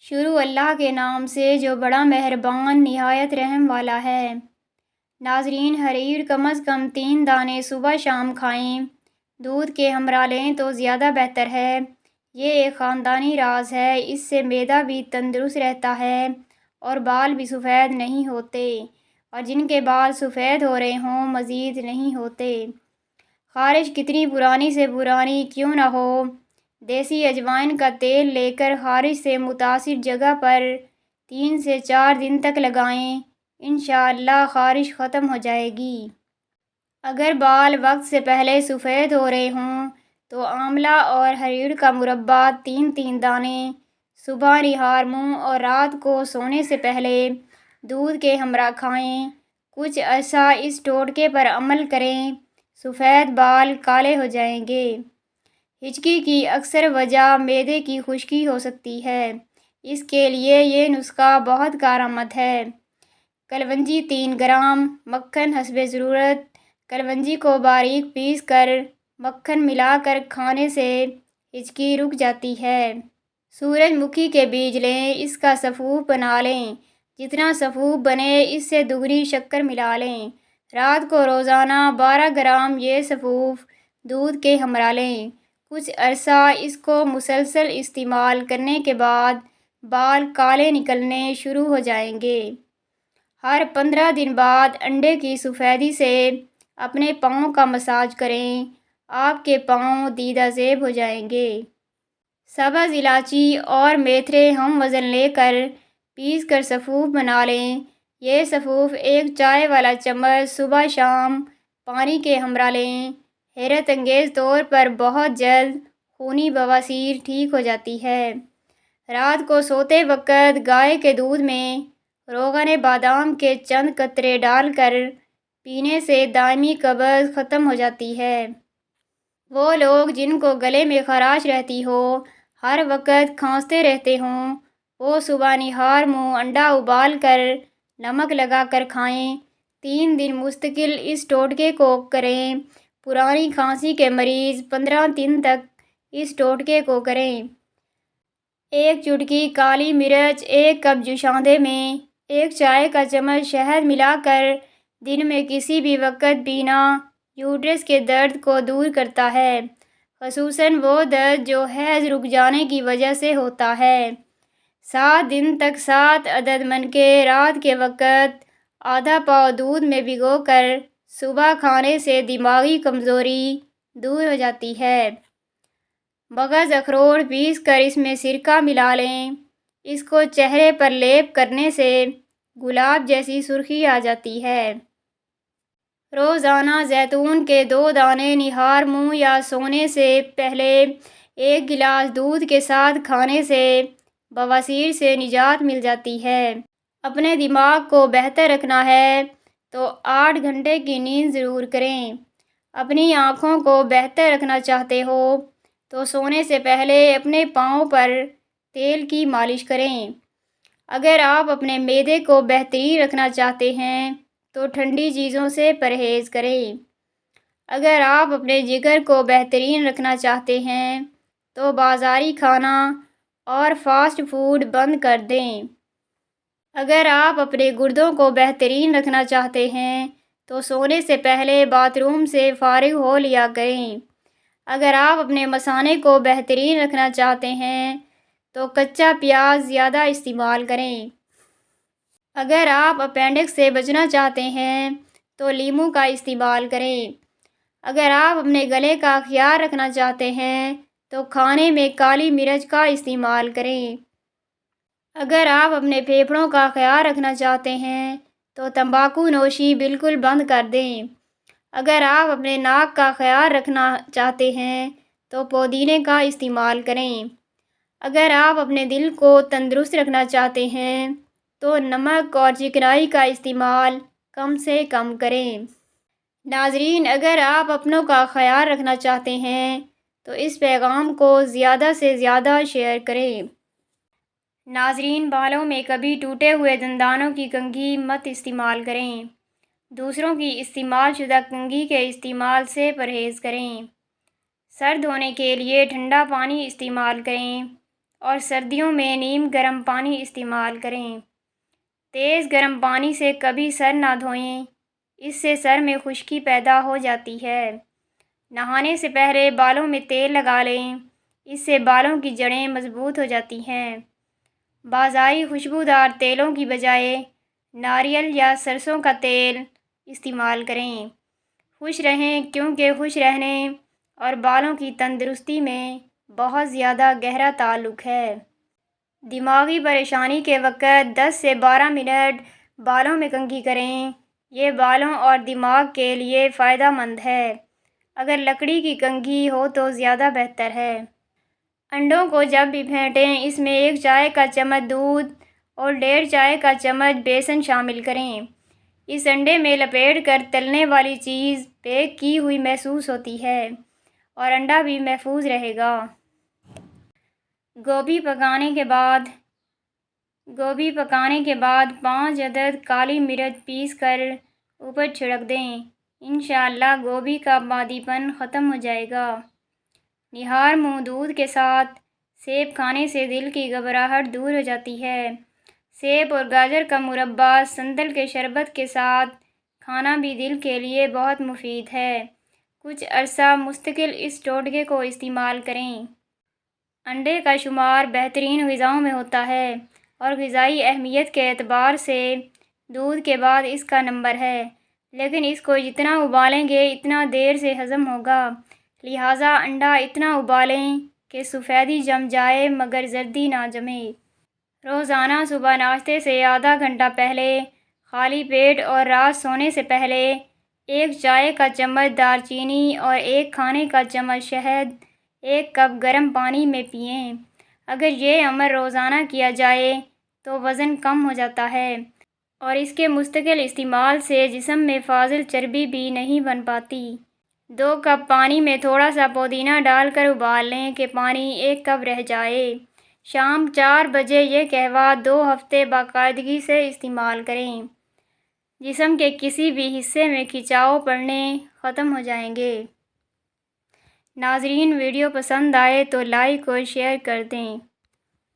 شروع اللہ کے نام سے جو بڑا مہربان نہایت رحم والا ہے۔ ناظرین، حریر کم از کم 3 دانے صبح شام کھائیں۔ دودھ کے ہمراہ لیں تو زیادہ بہتر ہے۔ یہ ایک خاندانی راز ہے۔ اس سے معدہ بھی تندرست رہتا ہے اور بال بھی سفید نہیں ہوتے، اور جن کے بال سفید ہو رہے ہوں مزید نہیں ہوتے۔ خارش کتنی پرانی سے پرانی کیوں نہ ہو، دیسی اجوائن کا تیل لے کر خارش سے متاثر جگہ پر 3 سے 4 دن تک لگائیں۔ انشاءاللہ خارش ختم ہو جائے گی۔ اگر بال وقت سے پہلے سفید ہو رہے ہوں تو آملہ اور حریر کا مربع 3 دانے صبح نہار منہ اور رات کو سونے سے پہلے دودھ کے ہمراہ کھائیں۔ کچھ عرصہ اس ٹوٹکے پر عمل کریں، سفید بال کالے ہو جائیں گے۔ ہچکی کی اکثر وجہ معدے کی خشکی ہو سکتی ہے، اس کے لیے یہ نسخہ بہت کارآمد ہے۔ کلونجی 3 گرام، مکھن حسب ضرورت۔ کلونجی کو باریک پیس کر مکھن ملا کر کھانے سے ہچکی رک جاتی ہے۔ سورج مکھی کے بیج لیں، اس کا سفوف بنا لیں۔ جتنا سفوف بنے اس سے دوگنی شکر ملا لیں۔ رات کو روزانہ 12 گرام یہ سفوف دودھ کے ہمراہ لیں۔ کچھ عرصہ اس کو مسلسل استعمال کرنے کے بعد بال کالے نکلنے شروع ہو جائیں گے۔ ہر 15 دن بعد انڈے کی سفیدی سے اپنے پاؤں کا مساج کریں، آپ کے پاؤں دیدہ زیب ہو جائیں گے۔ سبز الائچی اور میتھرے ہم وزن لے کر پیس کر سفوف بنا لیں۔ یہ سفوف 1 چائے والا چمچ صبح شام پانی کے ہمراہ لیں۔ حیرت انگیز طور پر بہت جلد خونی بواسیر ٹھیک ہو جاتی ہے۔ رات کو سوتے وقت گائے کے دودھ میں روغن بادام کے چند قطرے ڈال کر پینے سے دائمی قبض ختم ہو جاتی ہے۔ وہ لوگ جن کو گلے میں خراش رہتی ہو، ہر وقت کھانستے رہتے ہوں، وہ صبح نہار منہ انڈا ابال کر نمک لگا کر کھائیں۔ 3 دن مستقل اس ٹوٹکے کو کریں۔ پرانی کھانسی کے مریض 15 دن تک اس ٹوٹکے کو کریں۔ 1 چٹکی کالی مرچ 1 کپ جوشاندے میں 1 چائے کا چمچ شہد ملا کر دن میں کسی بھی وقت پینا یوٹرس کے درد کو دور کرتا ہے، خصوصاً وہ درد جو حیض رک جانے کی وجہ سے ہوتا ہے۔ 7 دن تک 7 عدد منکے رات کے وقت آدھا پاؤ دودھ میں بھگو کر صبح کھانے سے دماغی کمزوری دور ہو جاتی ہے۔ مغز اخروٹ پیس کر اس میں سرکہ ملا لیں، اس کو چہرے پر لیپ کرنے سے گلاب جیسی سرخی آ جاتی ہے۔ روزانہ زیتون کے 2 دانے نہار منہ یا سونے سے پہلے 1 گلاس دودھ کے ساتھ کھانے سے بواسیر سے نجات مل جاتی ہے۔ اپنے دماغ کو بہتر رکھنا ہے تو 8 گھنٹے کی نیند ضرور کریں۔ اپنی آنکھوں کو بہتر رکھنا چاہتے ہو تو سونے سے پہلے اپنے پاؤں پر تیل کی مالش کریں۔ اگر آپ اپنے معدے کو بہترین رکھنا چاہتے ہیں تو ٹھنڈی چیزوں سے پرہیز کریں۔ اگر آپ اپنے جگر کو بہترین رکھنا چاہتے ہیں تو بازاری کھانا اور فاسٹ فوڈ بند کر دیں۔ اگر آپ اپنے گردوں کو بہترین رکھنا چاہتے ہیں تو سونے سے پہلے باتھ روم سے فارغ ہو لیا کریں۔ اگر آپ اپنے مثانے کو بہترین رکھنا چاہتے ہیں تو کچا پیاز زیادہ استعمال کریں۔ اگر آپ اپینڈکس سے بچنا چاہتے ہیں تو لیموں کا استعمال کریں۔ اگر آپ اپنے گلے کا خیال رکھنا چاہتے ہیں تو کھانے میں کالی مرچ کا استعمال کریں۔ اگر آپ اپنے پھیپھڑوں کا خیال رکھنا چاہتے ہیں تو تمباکو نوشی بالکل بند کر دیں۔ اگر آپ اپنے ناک کا خیال رکھنا چاہتے ہیں تو پودینے کا استعمال کریں۔ اگر آپ اپنے دل کو تندرست رکھنا چاہتے ہیں تو نمک اور چکنائی کا استعمال کم سے کم کریں۔ ناظرین، اگر آپ اپنوں کا خیال رکھنا چاہتے ہیں تو اس پیغام کو زیادہ سے زیادہ شیئر کریں۔ ناظرین، بالوں میں کبھی ٹوٹے ہوئے دندانوں کی کنگھی مت استعمال کریں۔ دوسروں کی استعمال شدہ کنگھی کے استعمال سے پرہیز کریں۔ سر دھونے کے لیے ٹھنڈا پانی استعمال کریں اور سردیوں میں نیم گرم پانی استعمال کریں۔ تیز گرم پانی سے کبھی سر نہ دھوئیں، اس سے سر میں خشکی پیدا ہو جاتی ہے۔ نہانے سے پہلے بالوں میں تیل لگا لیں، اس سے بالوں کی جڑیں مضبوط ہو جاتی ہیں۔ بازائی خوشبودار تیلوں کی بجائے ناریل یا سرسوں کا تیل استعمال کریں۔ خوش رہیں، کیونکہ خوش رہنے اور بالوں کی تندرستی میں بہت زیادہ گہرا تعلق ہے۔ دماغی پریشانی کے وقت 10 سے 12 منٹ بالوں میں کنگھی کریں، یہ بالوں اور دماغ کے لیے فائدہ مند ہے۔ اگر لکڑی کی کنگھی ہو تو زیادہ بہتر ہے۔ انڈوں کو جب بھی پھینٹیں، اس میں 1 چائے کا چمچ دودھ اور 1.5 چائے کا چمچ بیسن شامل کریں۔ اس انڈے میں لپیٹ کر تلنے والی چیز بیک کی ہوئی محسوس ہوتی ہے اور انڈا بھی محفوظ رہے گا۔ گوبھی پکانے کے بعد 5 عدد کالی مرچ پیس کر اوپر چھڑک دیں۔ انشاءاللہ گوبھی کا مادی پن ختم ہو جائے گا۔ نہار منہ دودھ کے ساتھ سیب کھانے سے دل کی گھبراہٹ دور ہو جاتی ہے۔ سیب اور گاجر کا مربع سنتل کے شربت کے ساتھ کھانا بھی دل کے لیے بہت مفید ہے۔ کچھ عرصہ مستقل اس ٹوٹکے کو استعمال کریں۔ انڈے کا شمار بہترین غذاؤں میں ہوتا ہے اور غذائی اہمیت کے اعتبار سے دودھ کے بعد اس کا نمبر ہے، لیکن اس کو جتنا ابالیں گے اتنا دیر سے ہضم ہوگا، لہٰذا انڈا اتنا ابالیں کہ سفیدی جم جائے مگر زردی نہ جمے۔ روزانہ صبح ناشتے سے آدھا گھنٹہ پہلے خالی پیٹ اور رات سونے سے پہلے 1 چائے کا چمچ دار چینی اور 1 کھانے کا چمچ شہد 1 کپ گرم پانی میں پئیں۔ اگر یہ عمل روزانہ کیا جائے تو وزن کم ہو جاتا ہے اور اس کے مستقل استعمال سے جسم میں فاضل چربی بھی نہیں بن پاتی۔ 2 کپ پانی میں تھوڑا سا پودینہ ڈال کر ابال لیں کہ پانی 1 کپ رہ جائے۔ شام 4 بجے یہ قہوہ 2 ہفتے باقاعدگی سے استعمال کریں۔ جسم کے کسی بھی حصے میں کھچاؤ پڑنے ختم ہو جائیں گے۔ ناظرین، ویڈیو پسند آئے تو لائک اور شیئر کر دیں۔